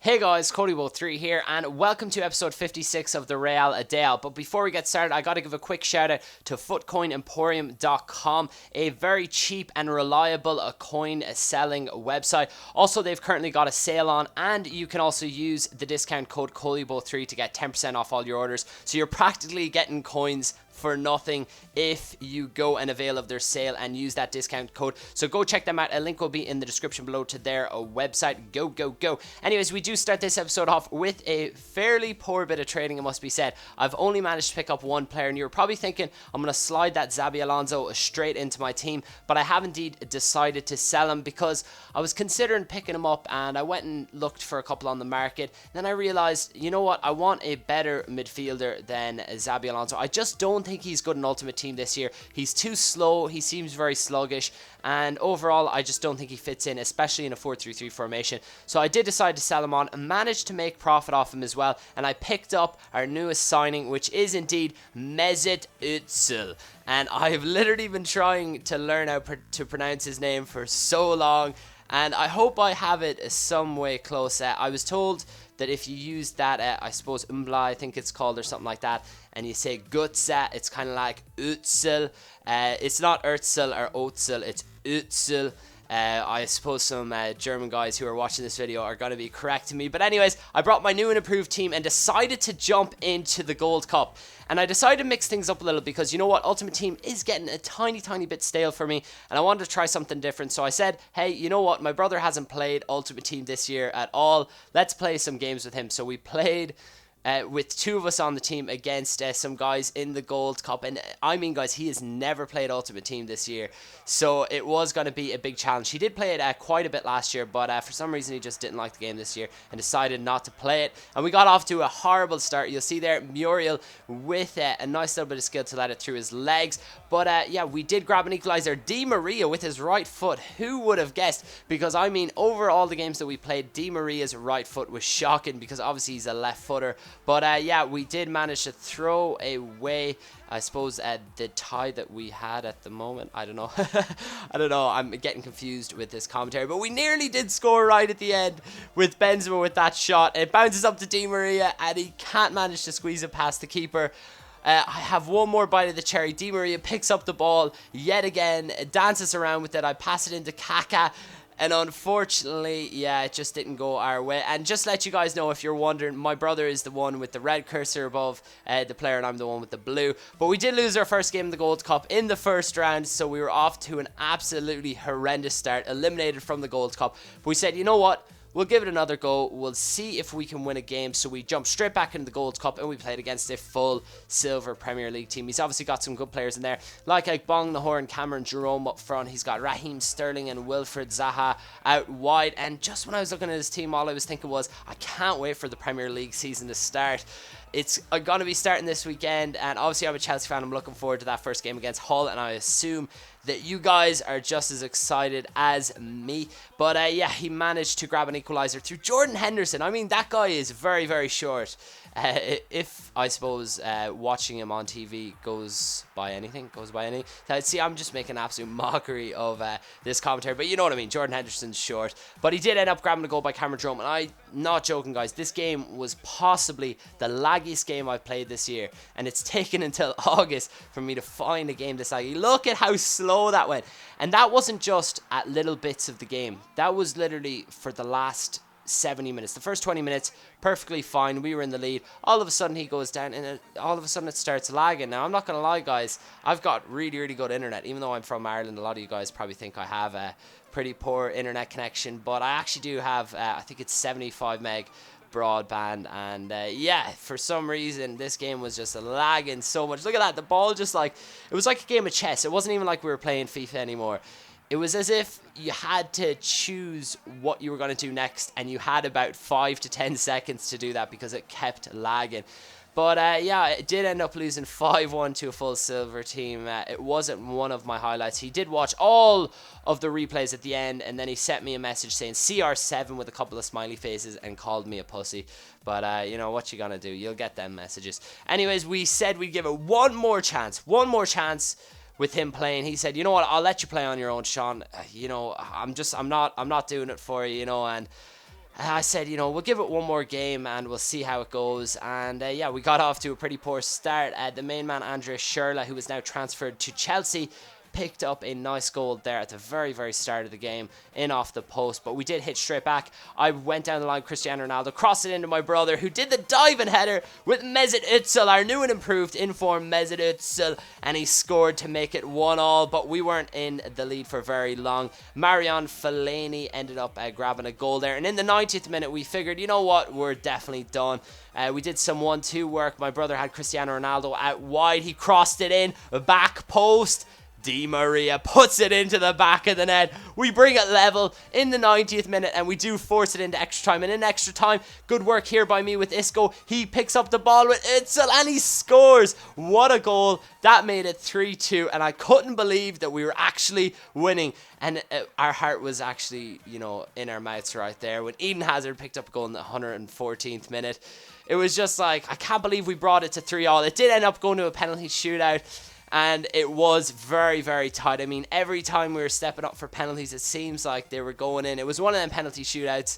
Hey guys, CodyWoe3 here, and welcome to episode 56 of the Real Adele. But before we get started, I gotta give a quick shout out to FootCoinEmporium.com, a very cheap and reliable coin selling website. Also, they've currently got a sale on, and you can also use the discount code CodyWoe3 to get 10% off all your orders. So you're practically getting coins for nothing if you go and avail of their sale and use that discount code. So go check them out. A link will be in the description below to their website. Go. Anyways, we do start this episode off with a fairly poor bit of trading, it must be said. I've only managed to pick up one player, and you're probably thinking I'm going to slide that Xabi Alonso straight into my team, but I have indeed decided to sell him because I was considering picking him up, and I went and looked for a couple on the market. Then I realized, you know what, I want a better midfielder than Xabi Alonso. I just don't think he's good in Ultimate Team this year. He's too slow, he seems very sluggish, and overall I just don't think he fits in, especially in a 4-3-3 formation. So I did decide to sell him on and managed to make profit off him as well, and I picked up our newest signing, which is indeed Mesut Özil. And I have literally been trying to learn how to pronounce his name for so long, and I hope I have it some way close. I was told that if you use that, I suppose Umbla, I think it's called, or something like that, and you say Gutsa, it's kind of like Özil. It's not Özil or Özil, it's Özil. I suppose some German guys who are watching this video are going to be correcting me. But anyways, I brought my new and improved team and decided to jump into the Gold Cup. And I decided to mix things up a little because, you know what, Ultimate Team is getting a tiny bit stale for me, and I wanted to try something different. So I said, hey, you know what, my brother hasn't played Ultimate Team this year at all. Let's play some games with him. So we played with two of us on the team against some guys in the Gold Cup. And I mean, guys, he has never played Ultimate Team this year, so it was going to be a big challenge. He did play it quite a bit last year, but for some reason he just didn't like the game this year and decided not to play it. And we got off to a horrible start. You'll see there Muriel with a nice little bit of skill to let it through his legs. But yeah, we did grab an equalizer. Di Maria with his right foot. Who would have guessed? Because I mean, over all the games that we played, Di Maria's right foot was shocking because obviously he's a left footer. But yeah, we did manage to throw away, I suppose, the tie that we had at the moment. I don't know. I don't know. I'm getting confused with this commentary. But we nearly did score right at the end with Benzema with that shot. It bounces up to Di Maria, and he can't manage to squeeze it past the keeper. I have one more bite of the cherry. Di Maria picks up the ball yet again, dances around with it. I pass it into Kaká. And unfortunately, yeah, it just didn't go our way. And just to let you guys know, if you're wondering, my brother is the one with the red cursor above the player, and I'm the one with the blue. But we did lose our first game in the Gold Cup in the first round, so we were off to an absolutely horrendous start, eliminated from the Gold Cup. But we said, you know what? We'll give it another go. We'll see if we can win a game. So we jumped straight back into the Gold Cup, and we played against a full silver Premier League team. He's obviously got some good players in there, like Bong Nahor and Cameron Jerome up front. He's got Raheem Sterling and Wilfred Zaha out wide. And just when I was looking at his team, all I was thinking was, I can't wait for the Premier League season to start. It's going to be starting this weekend, and obviously I'm a Chelsea fan. I'm looking forward to that first game against Hull, and I assume that you guys are just as excited as me. But yeah, he managed to grab an equalizer through Jordan Henderson. I mean, that guy is very short. If, I suppose, watching him on TV goes by anything. See, I'm just making an absolute mockery of this commentary, but you know what I mean. Jordan Henderson's short, but he did end up grabbing a goal by Cameron Jerome, and I'm not joking, guys. This game was possibly the laggiest game I've played this year, and it's taken until August for me to find a game this laggy. Look at how slow that went, and that wasn't just at little bits of the game. That was literally for the last 70 minutes. The first 20 minutes, perfectly fine. We were in the lead. All of a sudden, he goes down, and all of a sudden, it starts lagging. Now, I'm not going to lie, guys. I've got really good internet. Even though I'm from Ireland, a lot of you guys probably think I have a pretty poor internet connection. But I actually do have, I think it's 75 meg broadband, and yeah, for some reason this game was just lagging so much. Look at that, the ball just like, it was like a game of chess. It wasn't even like we were playing FIFA anymore. It was as if you had to choose what you were going to do next, and you had about 5 to 10 seconds to do that because it kept lagging. But yeah, it did end up losing 5-1 to a full silver team. It wasn't one of my highlights. He did watch all of the replays at the end, and then he sent me a message saying CR7 with a couple of smiley faces and called me a pussy. But you know, what you gonna do? You'll get them messages. Anyways, we said we'd give it one more chance with him playing. He said, you know what, I'll let you play on your own, Sean. You know, I'm not doing it for you, you know. And I said, you know, we'll give it one more game and we'll see how it goes. And yeah, we got off to a pretty poor start. The main man, Andrea Schürrle, who is now transferred to Chelsea, picked up a nice goal there at the very, very start of the game in off the post, but we did hit straight back. I went down the line, Cristiano Ronaldo, crossed it into my brother, who did the diving header with Mesut Özil, our new and improved in-form Mesut Özil, and he scored to make it 1-1, but we weren't in the lead for very long. Marion Fellaini ended up grabbing a goal there, and in the 90th minute, we figured, you know what, we're definitely done. We did some 1-2 work. My brother had Cristiano Ronaldo out wide. He crossed it in, back post. Di Maria puts it into the back of the net. We bring it level in the 90th minute, and we do force it into extra time. And in extra time, good work here by me with Isco. He picks up the ball with Özil and he scores. What a goal. That made it 3-2, and I couldn't believe that we were actually winning. And our heart was actually, you know, in our mouths right there when Eden Hazard picked up a goal in the 114th minute. It was just like, I can't believe we brought it to 3-3. It did end up going to a penalty shootout, and it was very, very tight. I mean, every time we were stepping up for penalties, it seems like they were going in. It was one of them penalty shootouts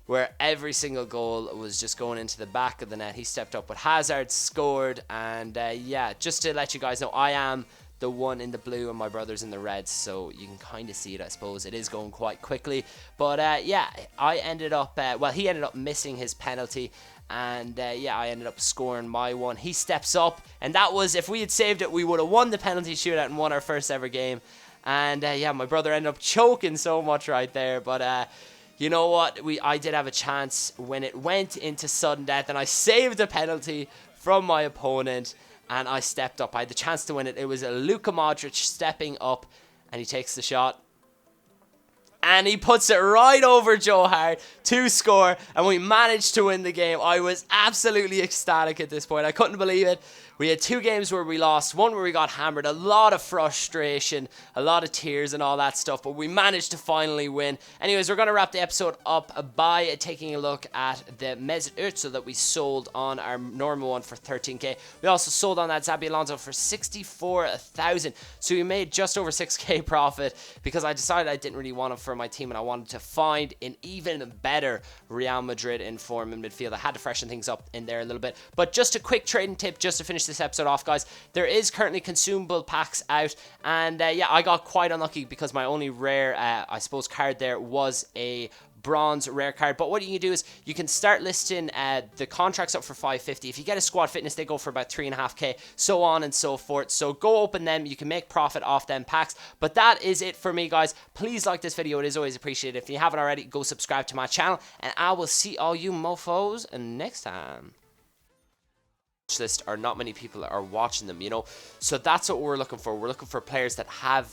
where every single goal was just going into the back of the net. He stepped up with Hazard, scored, and yeah, just to let you guys know, I am the one in the blue and my brother's in the red, so you can kind of see it, I suppose. It is going quite quickly, but yeah, I ended up, well, he ended up missing his penalty, and yeah, I ended up scoring my one. He steps up, and that was, if we had saved it, we would have won the penalty shootout and won our first ever game. And yeah, my brother ended up choking so much right there, but you know what, I did have a chance when it went into sudden death, and I saved the penalty from my opponent, and I stepped up. I had the chance to win it. It was a Luka Modric stepping up, and he takes the shot, and he puts it right over Joe Hart to score, and we managed to win the game. I was absolutely ecstatic at this point. I couldn't believe it. We had 2 games where we lost, one where we got hammered, a lot of frustration, a lot of tears and all that stuff, but we managed to finally win. Anyways, we're going to wrap the episode up by taking a look at the Mesut Özil that we sold on our normal one for 13k. We also sold on that Xabi Alonso for 64,000, so we made just over 6k profit because I decided I didn't really want him for my team and I wanted to find an even better Real Madrid in form in midfield. I had to freshen things up in there a little bit, but just a quick trading tip just to finish this episode off, guys. There is currently consumable packs out, and yeah, I got quite unlucky because my only rare I suppose card there was a bronze rare card. But what you can do is you can start listing the contracts up for 550. If you get a squad fitness, they go for about 3.5k, so on and so forth. So go open them, you can make profit off them packs. But that is it for me, guys. Please like this video, it is always appreciated. If you haven't already, go subscribe to my channel, and I will see all you mofos next time. List, or not many people are watching them, you know, so that's what we're looking for. We're looking for players that have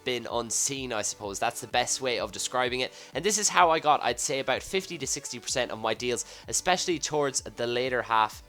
been unseen, I suppose. That's the best way of describing it, and this is how I got, I'd say, about 50 to 60% of my deals, especially towards the later half